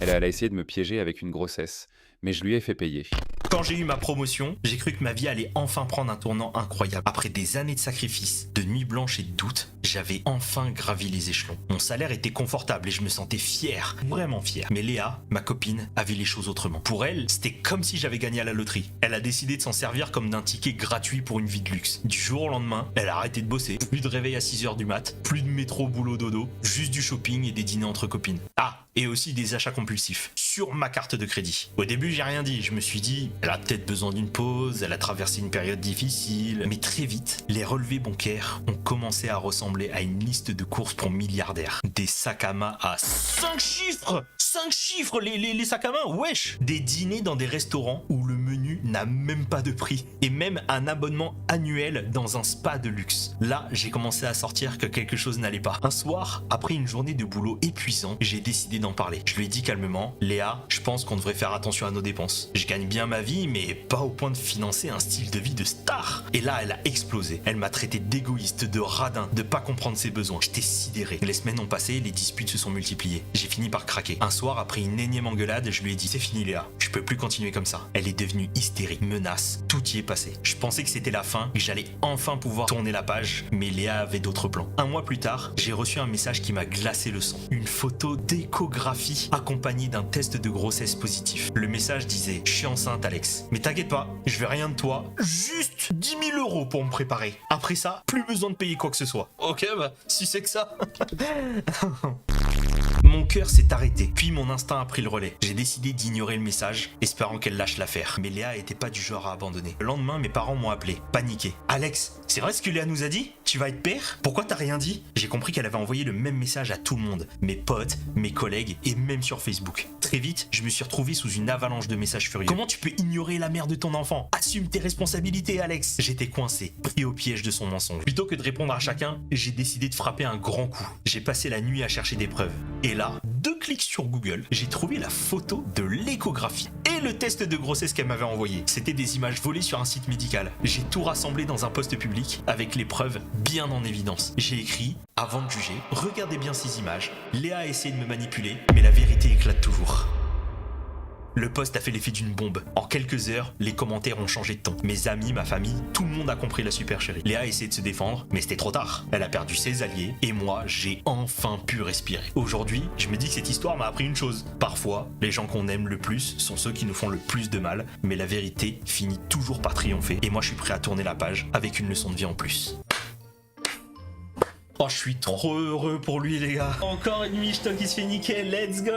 Elle a essayé de me piéger avec une grossesse, mais je lui ai fait payer. Quand j'ai eu ma promotion, j'ai cru que ma vie allait enfin prendre un tournant incroyable. Après des années de sacrifices, de nuits blanches et de doutes, j'avais enfin gravi les échelons. Mon salaire était confortable et je me sentais fier, vraiment fier. Mais Léa, ma copine, a vu les choses autrement. Pour elle, c'était comme si j'avais gagné à la loterie. Elle a décidé de s'en servir comme d'un ticket gratuit pour une vie de luxe. Du jour au lendemain, elle a arrêté de bosser. Plus de réveil à 6h du mat, plus de métro, boulot, dodo, juste du shopping et des dîners entre copines. Ah, et aussi des achats compulsifs sur ma carte de crédit. Au début, j'ai rien dit. Je me suis dit, elle a peut-être besoin d'une pause, elle a traversé une période difficile. Mais très vite, les relevés bancaires ont commencé à ressembler à une liste de courses pour milliardaires. Des sacs à main à 5 chiffres 5 chiffres, les sacs à main, wesh. Des dîners dans des restaurants où le menu n'a même pas de prix. Et même un abonnement annuel dans un spa de luxe. Là, j'ai commencé à sortir que quelque chose n'allait pas. Un soir, après une journée de boulot épuisant, j'ai décidé d'en parler. Je lui ai dit calmement, Léa, je pense qu'on devrait faire attention à nos dépenses. Je gagne bien ma vie, mais pas au point de financer un style de vie de star. Et là, elle a explosé. Elle m'a traité d'égoïste, de radin, de pas comprendre ses besoins. J'étais sidéré. Les semaines ont passé, les disputes se sont multipliées. J'ai fini par craquer. Un soir, après une énième engueulade, je lui ai dit, c'est fini Léa, je peux plus continuer comme ça. Elle est devenue hystérique, menace, tout y est passé. Je pensais que c'était la fin, que j'allais enfin pouvoir tourner la page, mais Léa avait d'autres plans. Un mois plus tard, j'ai reçu un message qui m'a glacé le sang. Une photo d'échographie accompagnée d'un test de grossesse positif. Le message disait, je suis enceinte Alex, mais t'inquiète pas, je veux rien de toi, juste 10 000 euros pour me préparer. Après ça, plus besoin de payer quoi que ce soit. Ok, bah, si c'est que ça. Mon cœur s'est arrêté, puis mon instinct a pris le relais. J'ai décidé d'ignorer le message, espérant qu'elle lâche l'affaire. Mais Léa était pas du genre à abandonner. Le lendemain, mes parents m'ont appelé, paniqué. Alex, c'est vrai ce que Léa nous a dit? Tu vas être père? Pourquoi t'as rien dit? J'ai compris qu'elle avait envoyé le même message à tout le monde. Mes potes, mes collègues et même sur Facebook. Très vite, je me suis retrouvé sous une avalanche de messages furieux. Comment tu peux ignorer la mère de ton enfant? Assume tes responsabilités, Alex. J'étais coincé, pris au piège de son mensonge. Plutôt que de répondre à chacun, j'ai décidé de frapper un grand coup. J'ai passé la nuit à chercher des preuves. Et là, 2 clics sur Google, j'ai trouvé la photo de l'échographie et le test de grossesse qu'elle m'avait envoyé. C'était des images volées sur un site médical. J'ai tout rassemblé dans un post public avec les preuves bien en évidence. J'ai écrit, avant de juger, regardez bien ces images. Léa a essayé de me manipuler, mais la vérité éclate toujours. Le post a fait l'effet d'une bombe. En quelques heures, les commentaires ont changé de ton. Mes amis, ma famille, tout le monde a compris la super chérie. Léa a essayé de se défendre, mais c'était trop tard. Elle a perdu ses alliés, et moi, j'ai enfin pu respirer. Aujourd'hui, je me dis que cette histoire m'a appris une chose. Parfois, les gens qu'on aime le plus sont ceux qui nous font le plus de mal, mais la vérité finit toujours par triompher, et moi je suis prêt à tourner la page avec une leçon de vie en plus. Oh, je suis trop heureux pour lui, les gars. Encore une michto qui se fait niquer, let's go!